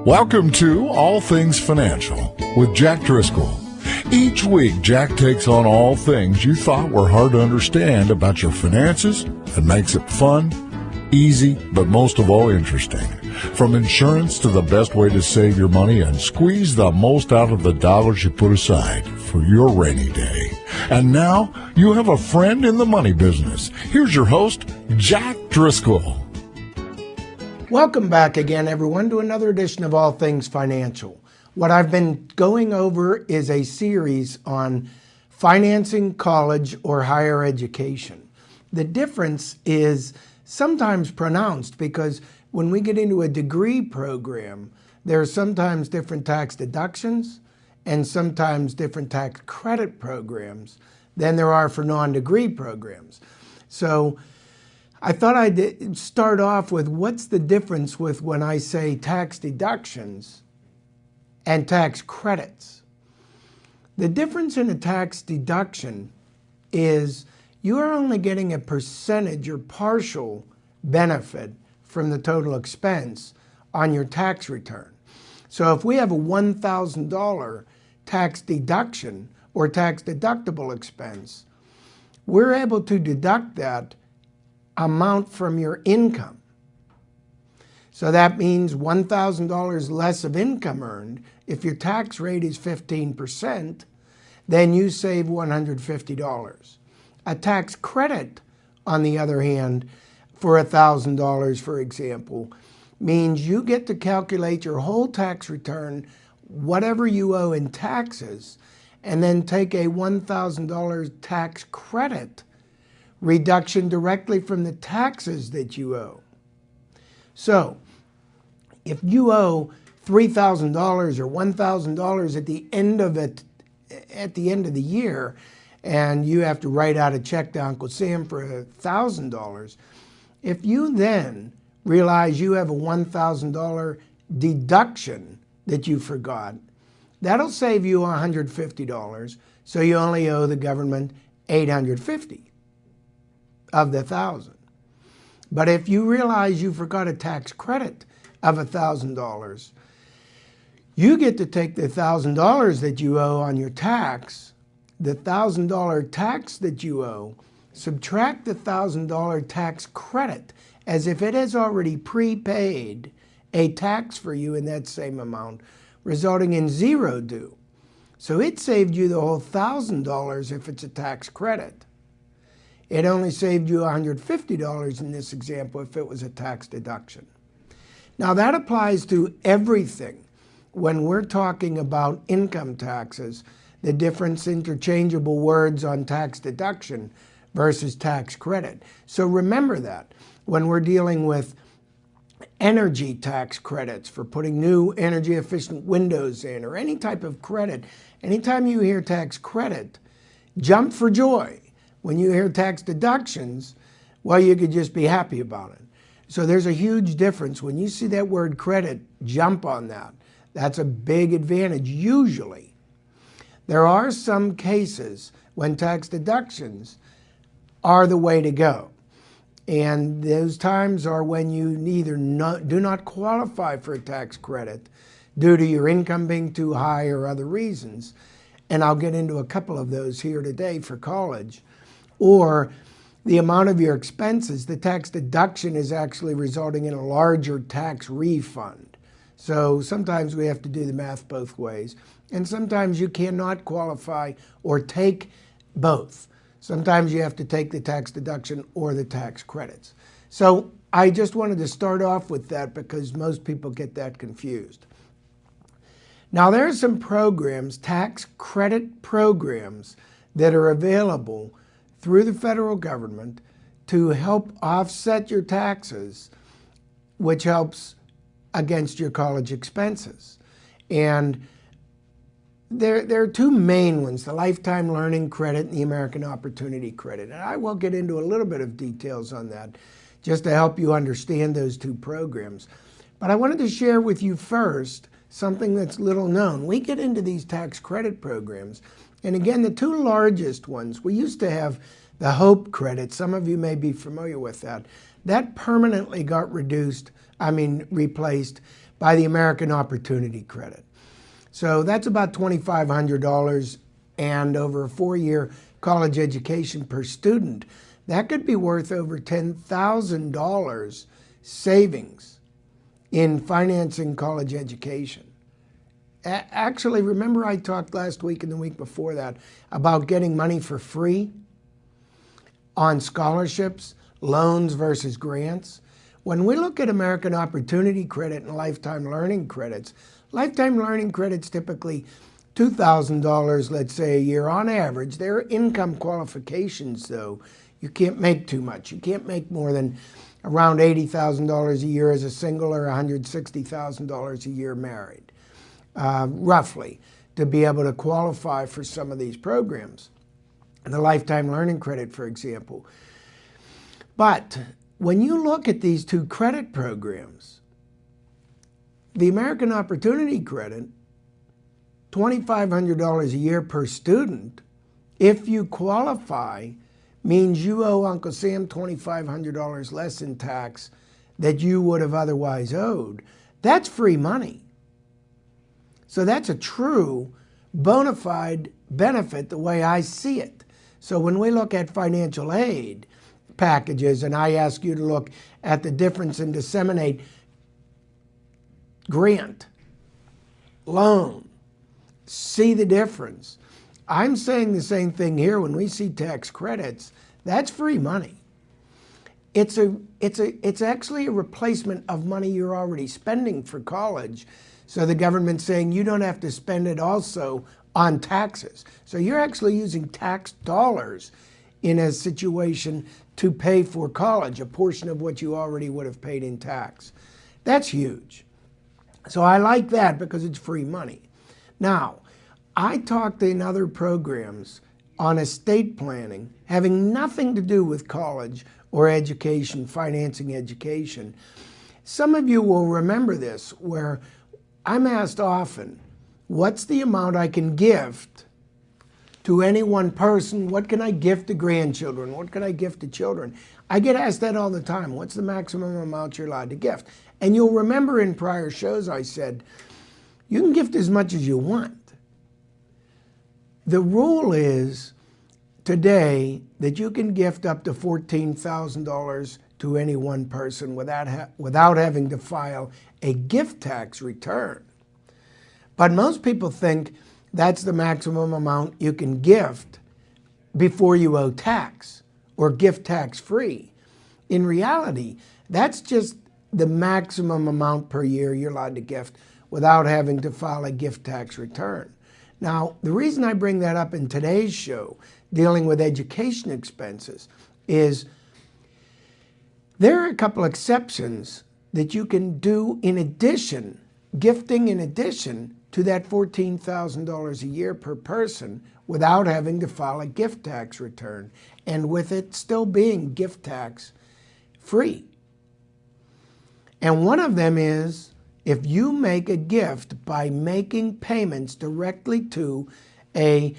Welcome to All Things Financial with Jack Driscoll. Each week, Jack takes on all things you thought were hard to understand about your finances and makes it fun, easy, but most of all interesting. From insurance to the best way to save your money and squeeze the most out of the dollars you put aside for your rainy day. And now, you have a friend in the money business. Here's your host, Jack Driscoll. Welcome back again, everyone, to another edition of All Things Financial. What I've been going over is a series on financing college or higher education. The difference is sometimes pronounced because when we get into a degree program, there are sometimes different tax deductions and sometimes different tax credit programs than there are for non-degree programs. So I thought I'd start off with what's the difference with when I say tax deductions and tax credits. The difference in a tax deduction is you are only getting a percentage or partial benefit from the total expense on your tax return. So if we have a $1,000 tax deduction or tax deductible expense, we're able to deduct that amount from your income. So that means $1,000 less of income earned. If your tax rate is 15%, then you save $150. A tax credit, on the other hand, for $1,000, for example, means you get to calculate your whole tax return, whatever you owe in taxes, and then take a $1,000 tax credit reduction directly from the taxes that you owe. So, if you owe $3,000 or $1,000 at the end of the year, and you have to write out a check to Uncle Sam for $1,000, if you then realize you have a $1,000 deduction that you forgot, that'll save you $150. So you only owe the government $850 of the $1,000. But if you realize you forgot a tax credit of $1,000, you get to take the $1,000 that you owe on your tax, the $1,000 tax that you owe, subtract the $1,000 tax credit as if it has already prepaid a tax for you in that same amount, resulting in zero due. So it saved you the whole $1,000 if it's a tax credit. It only saved you $150 in this example if it was a tax deduction. Now that applies to everything when we're talking about income taxes, the difference interchangeable words on tax deduction versus tax credit. So remember that when we're dealing with energy tax credits for putting new energy efficient windows in or any type of credit, anytime you hear tax credit, jump for joy. When you hear tax deductions, well, you could just be happy about it. So there's a huge difference. When you see that word credit, jump on that. That's a big advantage, usually. There are some cases when tax deductions are the way to go. And those times are when you either do not qualify for a tax credit due to your income being too high or other reasons. And I'll get into a couple of those here today for college. Or the amount of your expenses, the tax deduction is actually resulting in a larger tax refund. So sometimes we have to do the math both ways. And sometimes you cannot qualify or take both. Sometimes you have to take the tax deduction or the tax credits. So I just wanted to start off with that because most people get that confused. Now there are some programs, tax credit programs, that are available through the federal government to help offset your taxes, which helps against your college expenses. And there are two main ones, the Lifetime Learning Credit and the American Opportunity Credit. And I will get into a little bit of details on that just to help you understand those two programs. But I wanted to share with you first something that's little known. We get into these tax credit programs, and again, the two largest ones, we used to have the Hope credit. Some of you may be familiar with that. That permanently got replaced by the American Opportunity Credit. So that's about $2,500, and over a 4-year college education per student, that could be worth over $10,000 savings in financing college education. Actually, remember I talked last week and the week before that about getting money for free on scholarships, loans versus grants? When we look at American Opportunity Credit and Lifetime Learning Credits, Lifetime Learning Credits typically $2,000, let's say, a year on average. There are income qualifications, though. You can't make too much. You can't make more than around $80,000 a year as a single or $160,000 a year married, roughly, to be able to qualify for some of these programs. The Lifetime Learning Credit, for example. But when you look at these two credit programs, the American Opportunity Credit, $2,500 a year per student, if you qualify, means you owe Uncle Sam $2,500 less in tax that you would have otherwise owed. That's free money. So that's a true bona fide benefit the way I see it. So when we look at financial aid packages, and I ask you to look at the difference in disseminate grant, loan, see the difference. I'm saying the same thing here. When we see tax credits, that's free money. It's actually a replacement of money you're already spending for college. So the government's saying you don't have to spend it also on taxes. So you're actually using tax dollars in a situation to pay for college, a portion of what you already would have paid in tax. That's huge. So I like that because it's free money. Now, I talked in other programs on estate planning, having nothing to do with college or education, financing education. Some of you will remember this, where I'm asked often, what's the amount I can gift to any one person? What can I gift to grandchildren? What can I gift to children? I get asked that all the time. What's the maximum amount you're allowed to gift? And you'll remember in prior shows I said, you can gift as much as you want. The rule is today that you can gift up to $14,000 to any one person without having to file a gift tax return. But most people think that's the maximum amount you can gift before you owe tax or gift tax free. In reality, that's just the maximum amount per year you're allowed to gift without having to file a gift tax return. Now, the reason I bring that up in today's show, dealing with education expenses, is there are a couple exceptions that you can do in addition, gifting in addition to that $14,000 a year per person without having to file a gift tax return, and with it still being gift tax free. And one of them is if you make a gift by making payments directly to a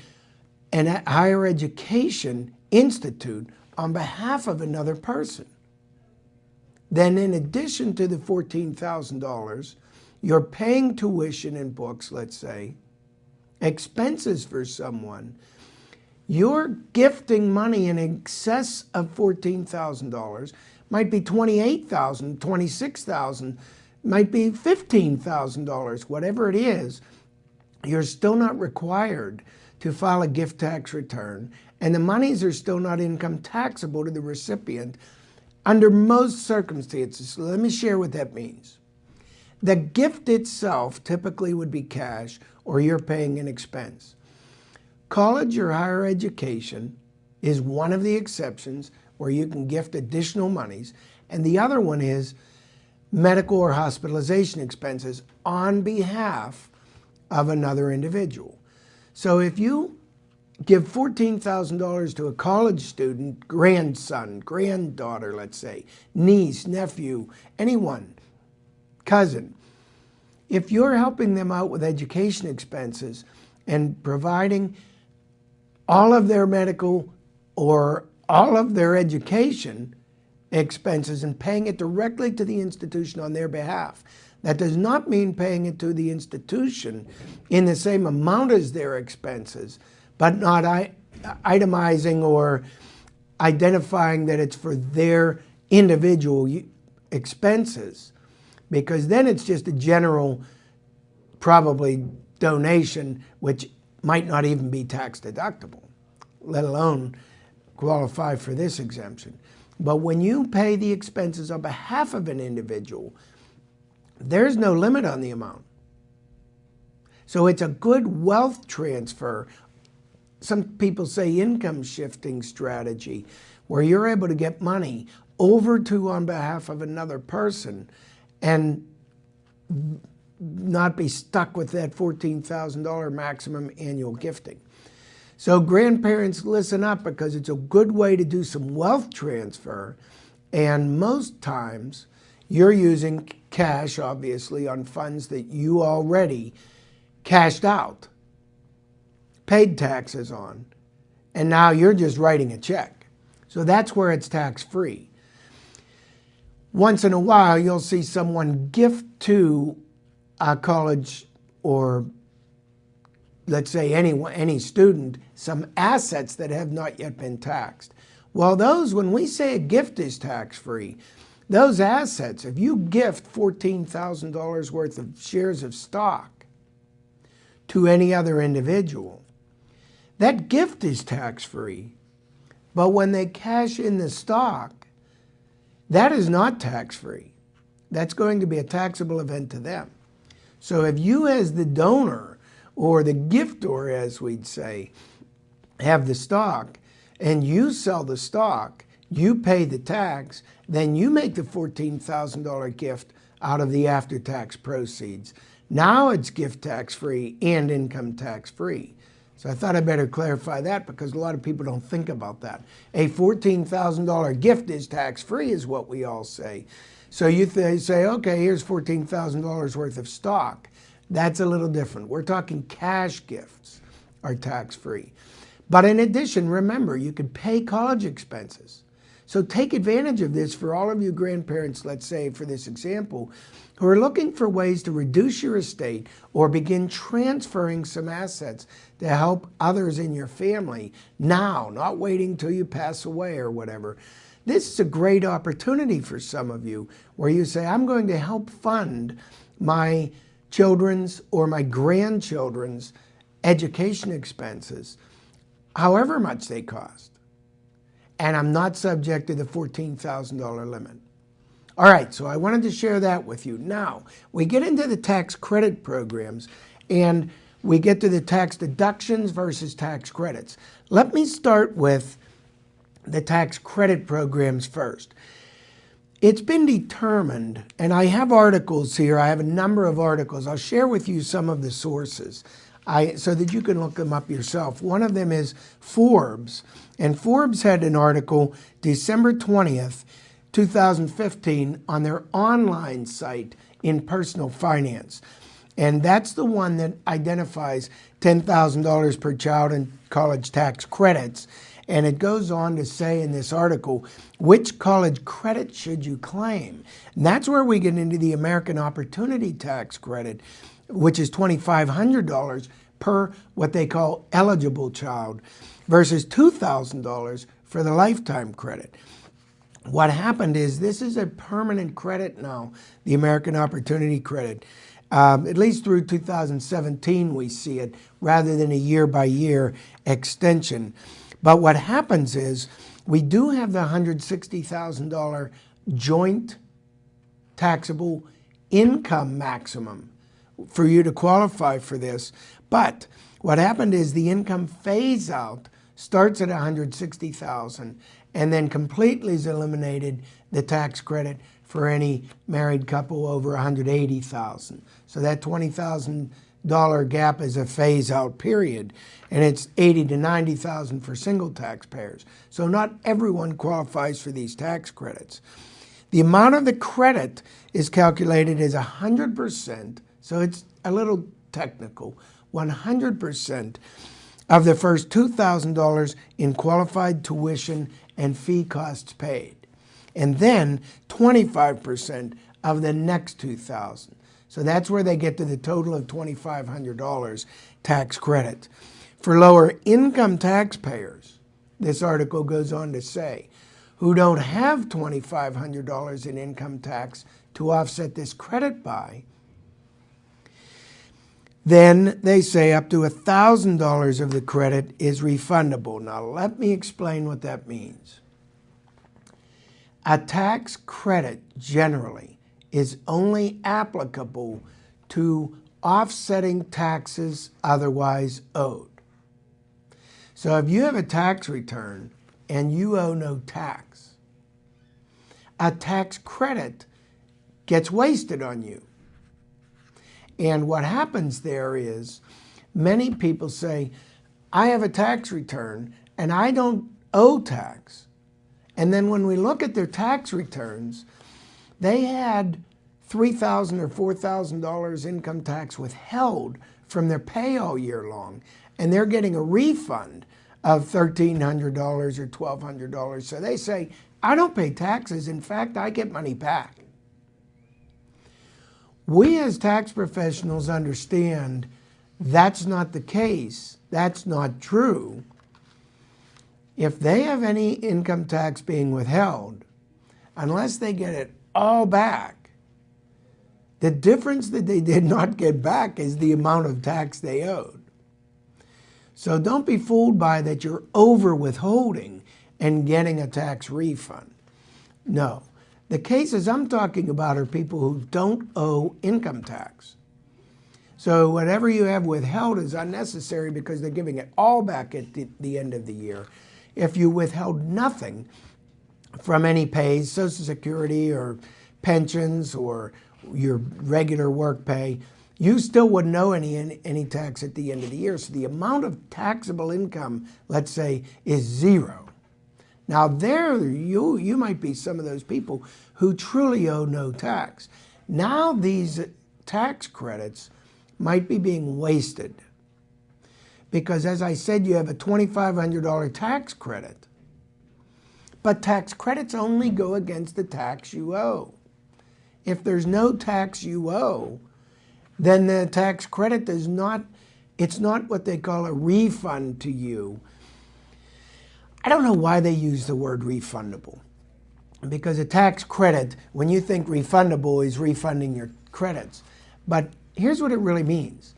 higher education institute on behalf of another person. Then in addition to the $14,000, you're paying tuition and books, let's say, expenses for someone. You're gifting money in excess of $14,000, might be $28,000, $26,000, might be $15,000, whatever it is. You're still not required to file a gift tax return, and the monies are still not income taxable to the recipient under most circumstances. So let me share what that means. The gift itself typically would be cash, or you're paying an expense. College or higher education is one of the exceptions where you can gift additional monies, and the other one is medical or hospitalization expenses on behalf of another individual. So if you give $14,000 to a college student, grandson, granddaughter, let's say, niece, nephew, anyone, cousin, if you're helping them out with education expenses and providing all of their medical or all of their education expenses and paying it directly to the institution on their behalf. That does not mean paying it to the institution in the same amount as their expenses, but not itemizing or identifying that it's for their individual expenses, because then it's just a general, probably, donation, which might not even be tax deductible, let alone qualify for this exemption. But when you pay the expenses on behalf of an individual, there's no limit on the amount. So it's a good wealth transfer. Some people say income shifting strategy, where you're able to get money over to on behalf of another person and not be stuck with that $14,000 maximum annual gifting. So grandparents, listen up, because it's a good way to do some wealth transfer. And most times you're using cash, obviously, on funds that you already cashed out, paid taxes on, and now you're just writing a check. So that's where it's tax-free. Once in a while, you'll see someone gift to a college, or let's say any student, some assets that have not yet been taxed. Well, those, when we say a gift is tax-free, those assets, if you gift $14,000 worth of shares of stock to any other individual, that gift is tax-free. But when they cash in the stock, that is not tax-free. That's going to be a taxable event to them. So if you, as the donor, or the giftor, as we'd say, have the stock, and you sell the stock, you pay the tax, then you make the $14,000 gift out of the after-tax proceeds. Now it's gift tax-free and income tax-free. So I thought I'd better clarify that, because a lot of people don't think about that. A $14,000 gift is tax-free, is what we all say. So you say, okay, here's $14,000 worth of stock. That's a little different. We're talking cash gifts are tax-free. But in addition, remember, you can pay college expenses. So take advantage of this for all of you grandparents, let's say, for this example, who are looking for ways to reduce your estate or begin transferring some assets to help others in your family now, not waiting till you pass away or whatever. This is a great opportunity for some of you, where you say, I'm going to help fund my children's or my grandchildren's education expenses, however much they cost. And I'm not subject to the $14,000 limit. All right, so I wanted to share that with you. Now, we get into the tax credit programs, and we get to the tax deductions versus tax credits. Let me start with the tax credit programs first. It's been determined, and I have articles here. I have a number of articles. I'll share with you some of the sources so that you can look them up yourself. One of them is Forbes, and Forbes had an article December 20th, 2015 on their online site in personal finance. And that's the one that identifies $10,000 per child in college tax credits. And it goes on to say in this article, which college credit should you claim? And that's where we get into the American Opportunity Tax Credit, which is $2,500 per what they call eligible child, versus $2,000 for the lifetime credit. What happened is, this is a permanent credit now, the American Opportunity Credit. At least through 2017 we see it, rather than a year-by-year extension. But what happens is, we do have the $160,000 joint taxable income maximum for you to qualify for this. But what happened is, the income phase out starts at $160,000 and then completely is eliminated the tax credit for any married couple over $180,000. So that $20,000 gap is a phase out period, and it's $80,000 to $90,000 for single taxpayers. So not everyone qualifies for these tax credits. The amount of the credit is calculated as 100%, so it's a little technical, 100% of the first $2,000 in qualified tuition and fee costs paid, and then 25% of the next $2,000. So that's where they get to the total of $2,500 tax credit. For lower income taxpayers, this article goes on to say, who don't have $2,500 in income tax to offset this credit by, then they say up to $1,000 of the credit is refundable. Now let me explain what that means. A tax credit generally is only applicable to offsetting taxes otherwise owed. So if you have a tax return and you owe no tax, a tax credit gets wasted on you. And what happens there is many people say, I have a tax return and I don't owe tax. And then when we look at their tax returns, they had $3,000 or $4,000 income tax withheld from their pay all year long, and they're getting a refund of $1,300 or $1,200. So they say, I don't pay taxes. In fact, I get money back. We as tax professionals understand that's not the case. That's not true. If they have any income tax being withheld, unless they get it all back, the difference that they did not get back is the amount of tax they owed. So don't be fooled by that you're over withholding and getting a tax refund. No. The cases I'm talking about are people who don't owe income tax. So whatever you have withheld is unnecessary because they're giving it all back at the end of the year. If you withheld nothing from any pays, Social Security or pensions or your regular work pay, you still wouldn't owe any tax at the end of the year. So the amount of taxable income, let's say, is zero. Now there, you might be some of those people who truly owe no tax. Now these tax credits might be being wasted because, as I said, you have a $2,500 tax credit, but tax credits only go against the tax you owe. If there's no tax you owe, then the tax credit is not, it's not what they call a refund to you. I don't know why they use the word refundable, because a tax credit, when you think refundable, is refunding your credits. But here's what it really means.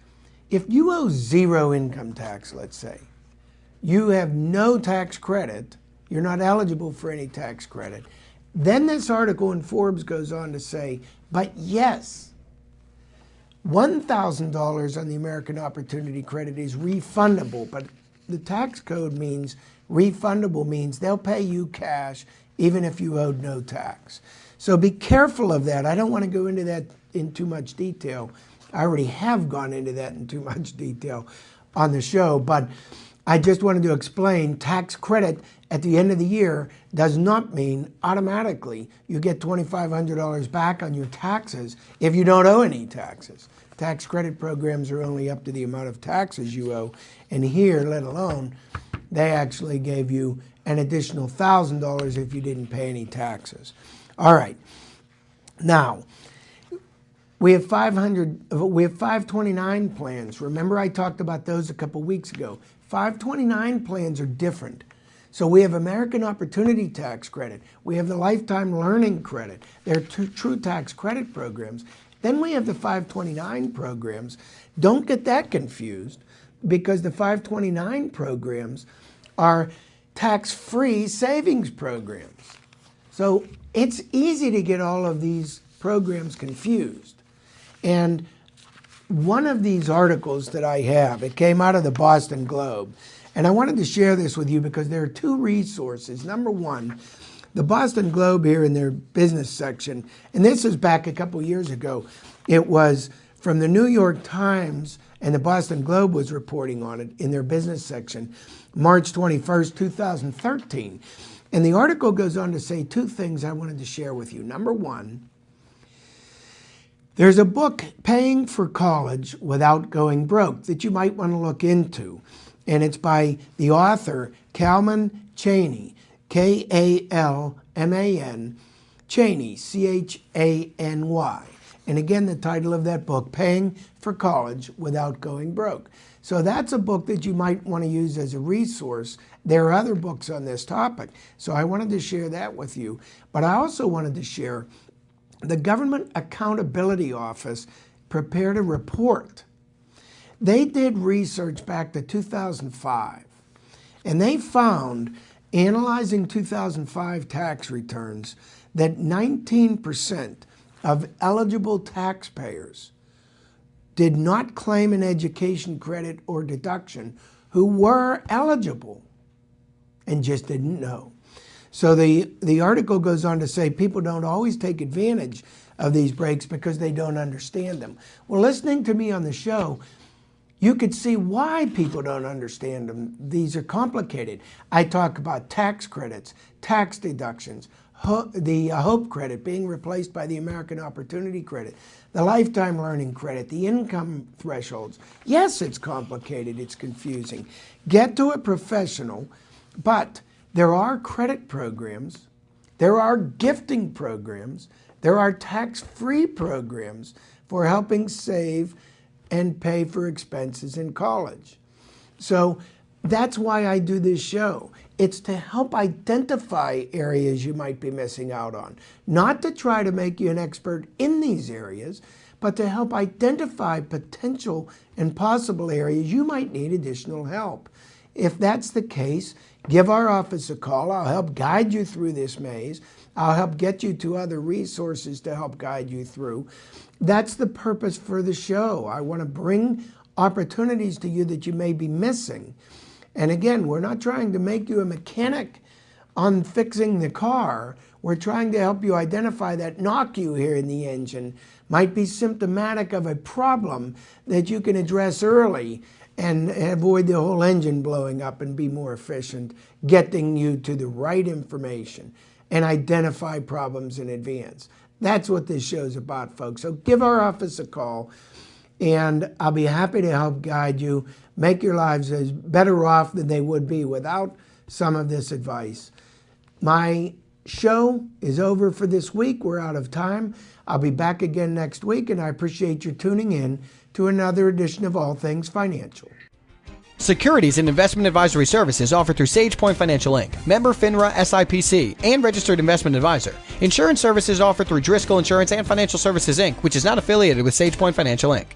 If you owe zero income tax, let's say, you have no tax credit, you're not eligible for any tax credit, then this article in Forbes goes on to say, but yes, $1,000 on the American Opportunity Credit is refundable, but the tax code means refundable means they'll pay you cash even if you owed no tax. So be careful of that. I don't want to go into that in too much detail. I already have gone into that in too much detail on the show, but I just wanted to explain tax credit at the end of the year does not mean automatically you get $2,500 back on your taxes if you don't owe any taxes. Tax credit programs are only up to the amount of taxes you owe, and here, let alone, they actually gave you an additional $1,000 if you didn't pay any taxes. All right. Now, we have 529 plans. Remember I talked about those a couple weeks ago. 529 plans are different. So we have American Opportunity Tax Credit. We have the Lifetime Learning Credit. They're true tax credit programs. Then we have the 529 programs. Don't get that confused, because the 529 programs are tax-free savings programs. So it's easy to get all of these programs confused. And one of these articles that I have, it came out of the Boston Globe, and I wanted to share this with you because there are two resources. Number one, the Boston Globe here in their business section, and this is back a couple years ago, it was from the New York Times, and the Boston Globe was reporting on it in their business section, March 21st, 2013. And the article goes on to say two things I wanted to share with you. Number one, there's a book, Paying for College Without Going Broke, that you might want to look into. and it's by the author Kalman Chaney, Kalman Chaney, Chany. And again, the title of that book, Paying for College Without Going Broke. So that's a book that you might want to use as a resource. There are other books on this topic, so I wanted to share that with you. But I also wanted to share the Government Accountability Office prepared a report. They did research back to 2005, and they found, analyzing 2005 tax returns, that 19% of eligible taxpayers did not claim an education credit or deduction who were eligible and just didn't know. So the article goes on to say people don't always take advantage of these breaks because they don't understand them. Well, listening to me on the show, you could see why people don't understand them. These are complicated. I talk about tax credits, tax deductions, the HOPE credit being replaced by the American Opportunity Credit, the Lifetime Learning Credit, the income thresholds. Yes, it's complicated, it's confusing. Get to a professional, but there are credit programs, there are gifting programs, there are tax-free programs for helping save and pay for expenses in college. So that's why I do this show. It's to help identify areas you might be missing out on. Not to try to make you an expert in these areas, but to help identify potential and possible areas you might need additional help. If that's the case, give our office a call. I'll help guide you through this maze. I'll help get you to other resources to help guide you through. That's the purpose for the show. I want to bring opportunities to you that you may be missing. And again, we're not trying to make you a mechanic on fixing the car. We're trying to help you identify that knock you hear in the engine might be symptomatic of a problem that you can address early and avoid the whole engine blowing up and be more efficient, getting you to the right information and identify problems in advance. That's what this show's about, folks. So give our office a call, and I'll be happy to help guide you, make your lives as better off than they would be without some of this advice. My show is over for this week. We're out of time. I'll be back again next week, and I appreciate your tuning in to another edition of All Things Financial. Securities and investment advisory services offered through SagePoint Financial Inc., member FINRA SIPC, and registered investment advisor. Insurance services offered through Driscoll Insurance and Financial Services Inc., which is not affiliated with SagePoint Financial Inc.